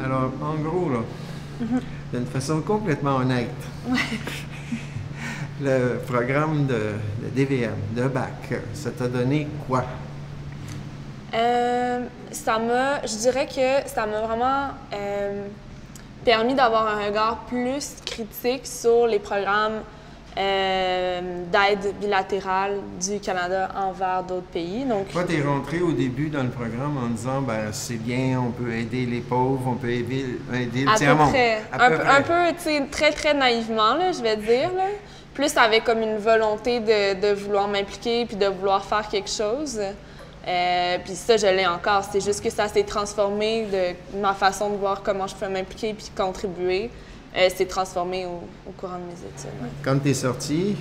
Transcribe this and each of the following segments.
Alors, en gros, là, d'une façon complètement honnête, le programme de DVM, de bac, ça t'a donné quoi? Je dirais que ça m'a vraiment permis d'avoir un regard plus critique sur les programmes d'aide bilatérale du Canada envers d'autres pays. Donc, Toi, tu es rentré au début dans le programme en disant, ben c'est bien, on peut aider les pauvres, on peut aider le tiers-monde. Un peu, tu sais, très, très naïvement, là, je vais dire. Là. Plus avec comme une volonté de vouloir m'impliquer puis de vouloir faire quelque chose. Puis ça, je l'ai encore. C'est juste que ça s'est transformé de ma façon de voir comment je peux m'impliquer puis contribuer. C'est transformé au courant de mes études. Ouais. Quand tu es sorti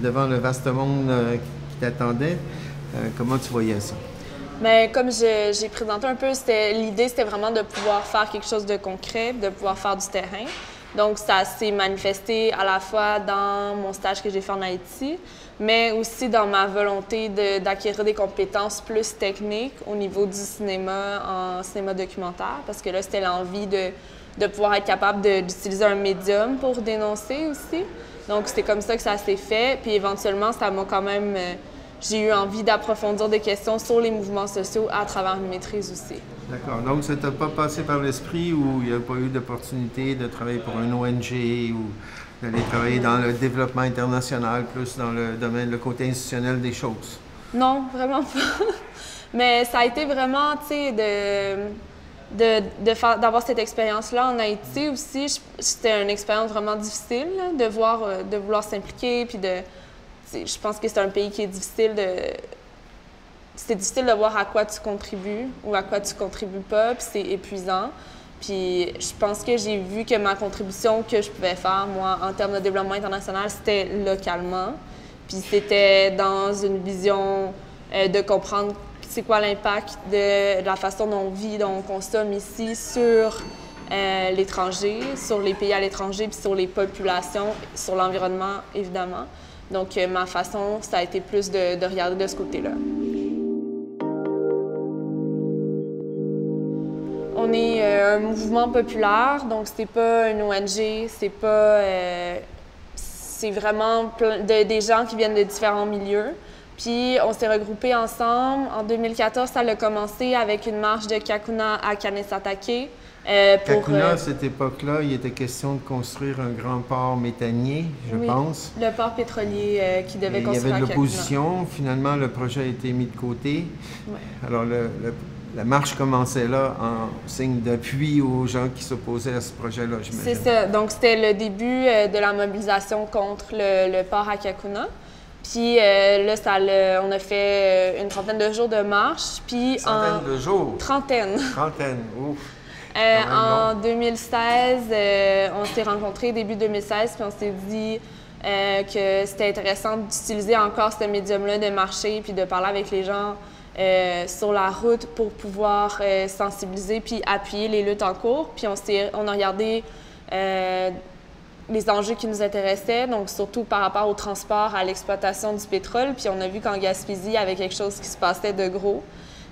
devant le vaste monde qui t'attendait, comment tu voyais ça? Mais comme j'ai présenté un peu, l'idée c'était vraiment de pouvoir faire quelque chose de concret, de pouvoir faire du terrain. Donc ça s'est manifesté à la fois dans mon stage que j'ai fait en Haïti, mais aussi dans ma volonté d'acquérir des compétences plus techniques au niveau du cinéma, en cinéma documentaire, parce que là c'était l'envie de pouvoir être capable d'utiliser un médium pour dénoncer aussi. Donc c'était comme ça que ça s'est fait, puis éventuellement ça m'a quand même... j'ai eu envie d'approfondir des questions sur les mouvements sociaux à travers une maîtrise aussi. D'accord. Donc, ça t'a pas passé par l'esprit où il n'y a pas eu d'opportunité de travailler pour une ONG ou d'aller travailler dans le développement international, plus dans le domaine, le côté institutionnel des choses? Non, vraiment pas. Mais ça a été vraiment, tu sais, d'avoir cette expérience-là en Haïti aussi. C'était une expérience vraiment difficile, là, de vouloir s'impliquer, puis je pense que c'est un pays qui est difficile c'est difficile de voir à quoi tu contribues ou à quoi tu contribues pas, puis c'est épuisant. Puis je pense que j'ai vu que ma contribution que je pouvais faire, moi, en termes de développement international, c'était localement. Puis c'était dans une vision de comprendre c'est quoi l'impact de la façon dont on vit, dont on consomme ici sur l'étranger, sur les pays à l'étranger, puis sur les populations, sur l'environnement, évidemment. Donc, ma façon, ça a été plus de regarder de ce côté-là. On est un mouvement populaire, donc c'est pas une ONG, c'est vraiment des gens qui viennent de différents milieux. Puis, on s'est regroupés ensemble. En 2014, ça a commencé avec une marche de Kakuna à Kanesatake. Kakuna, à cette époque-là, il était question de construire un grand port méthanier, je pense. Le port pétrolier qui devait construire à Kakuna. Il y avait de l'opposition. Finalement, le projet a été mis de côté. Ouais. Alors, la marche commençait là en signe d'appui aux gens qui s'opposaient à ce projet-là, j'imagine. C'est ça. Donc, c'était le début de la mobilisation contre le port à Kakuna. Puis là, on a fait une trentaine de jours de marche. Puis Centaine de jours? Trentaine. Trentaine, ouf. En 2016, on s'est rencontrés début 2016, puis on s'est dit que c'était intéressant d'utiliser encore ce médium-là de marcher puis de parler avec les gens sur la route pour pouvoir sensibiliser puis appuyer les luttes en cours. Puis on a regardé les enjeux qui nous intéressaient, donc surtout par rapport au transport, à l'exploitation du pétrole. Puis on a vu qu'en Gaspésie, il y avait quelque chose qui se passait de gros.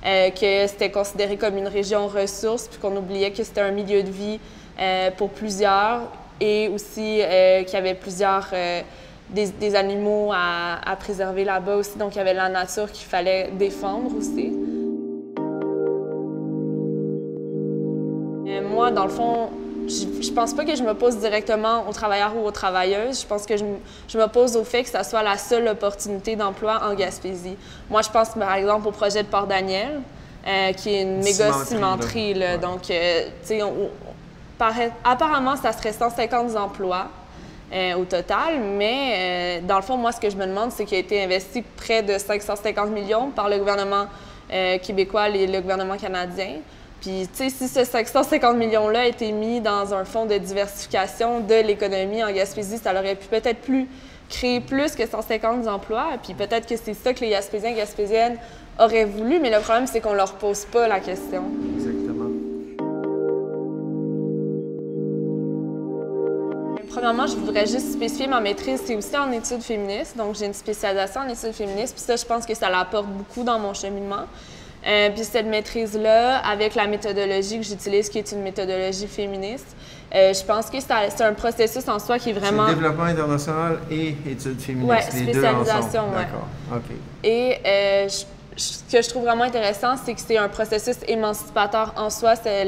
Que c'était considéré comme une région ressource, puis qu'on oubliait que c'était un milieu de vie pour plusieurs, et aussi qu'il y avait des animaux à préserver là-bas aussi, donc il y avait la nature qu'il fallait défendre aussi. Moi, dans le fond, je pense pas que je m'oppose directement aux travailleurs ou aux travailleuses. Je pense que je m'oppose au fait que ça soit la seule opportunité d'emploi en Gaspésie. Moi, je pense par exemple au projet de Port-Daniel, qui est une méga cimenterie. Là. Ouais. Donc, tu sais, apparemment, ça serait 150 emplois au total, mais dans le fond, moi, ce que je me demande, c'est qu'il a été investi près de 550 millions par le gouvernement québécois et le gouvernement canadien. Puis, tu sais, si ce 550 millions-là a été mis dans un fonds de diversification de l'économie en Gaspésie, ça aurait pu peut-être créer plus que 150 emplois. Puis peut-être que c'est ça que les Gaspésiens et Gaspésiennes auraient voulu, mais le problème, c'est qu'on leur pose pas la question. Exactement. Premièrement, je voudrais juste spécifier ma maîtrise, c'est aussi en études féministes. Donc, j'ai une spécialisation en études féministes. Puis ça, je pense que ça l'apporte beaucoup dans mon cheminement. Puis cette maîtrise-là, avec la méthodologie que j'utilise, qui est une méthodologie féministe, je pense que c'est un processus en soi qui est vraiment... C'est développement international et études féministes, ouais, les deux ensemble. spécialisation, ouais. D'accord, OK. Et ce que je trouve vraiment intéressant, c'est que c'est un processus émancipateur en soi, c'est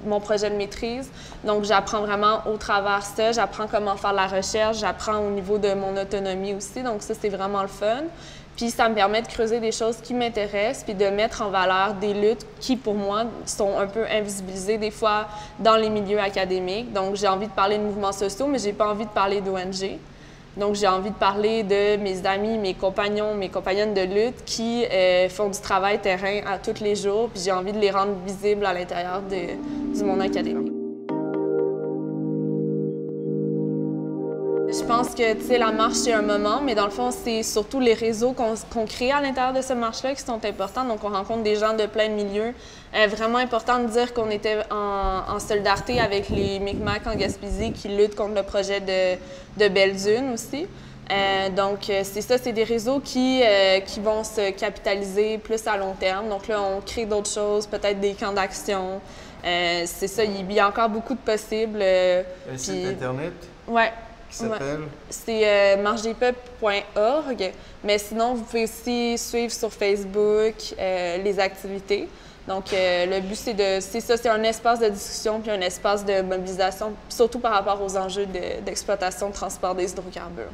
mon projet de maîtrise. Donc, j'apprends vraiment au travers ça, j'apprends comment faire la recherche, j'apprends au niveau de mon autonomie aussi. Donc, ça, c'est vraiment le fun. Puis, ça me permet de creuser des choses qui m'intéressent, puis de mettre en valeur des luttes qui, pour moi, sont un peu invisibilisées des fois dans les milieux académiques. Donc, j'ai envie de parler de mouvements sociaux, mais j'ai pas envie de parler d'ONG. Donc, j'ai envie de parler de mes amis, mes compagnons, mes compagnonnes de lutte qui font du travail terrain à tous les jours, puis j'ai envie de les rendre visibles à l'intérieur du monde académique. Je pense que, tu sais, la marche, c'est un moment, mais dans le fond, c'est surtout les réseaux qu'on crée à l'intérieur de cette marche-là qui sont importants. Donc, on rencontre des gens de plein de milieux. Vraiment important de dire qu'on était en solidarité avec les Micmacs en Gaspésie qui luttent contre le projet de Belle-Dune aussi. Donc, c'est ça, c'est des réseaux qui vont se capitaliser plus à long terme. Donc là, on crée d'autres choses, peut-être des camps d'action. C'est ça, il y a encore beaucoup de possibles. Un site Internet? Ouais. Qui s'appelle? C'est marchedespeuple.org, mais sinon, vous pouvez aussi suivre sur Facebook les activités. Donc, le but, c'est un espace de discussion puis un espace de mobilisation, surtout par rapport aux enjeux d'exploitation de transport des hydrocarbures.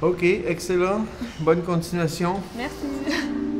OK, excellent. Bonne continuation. Merci.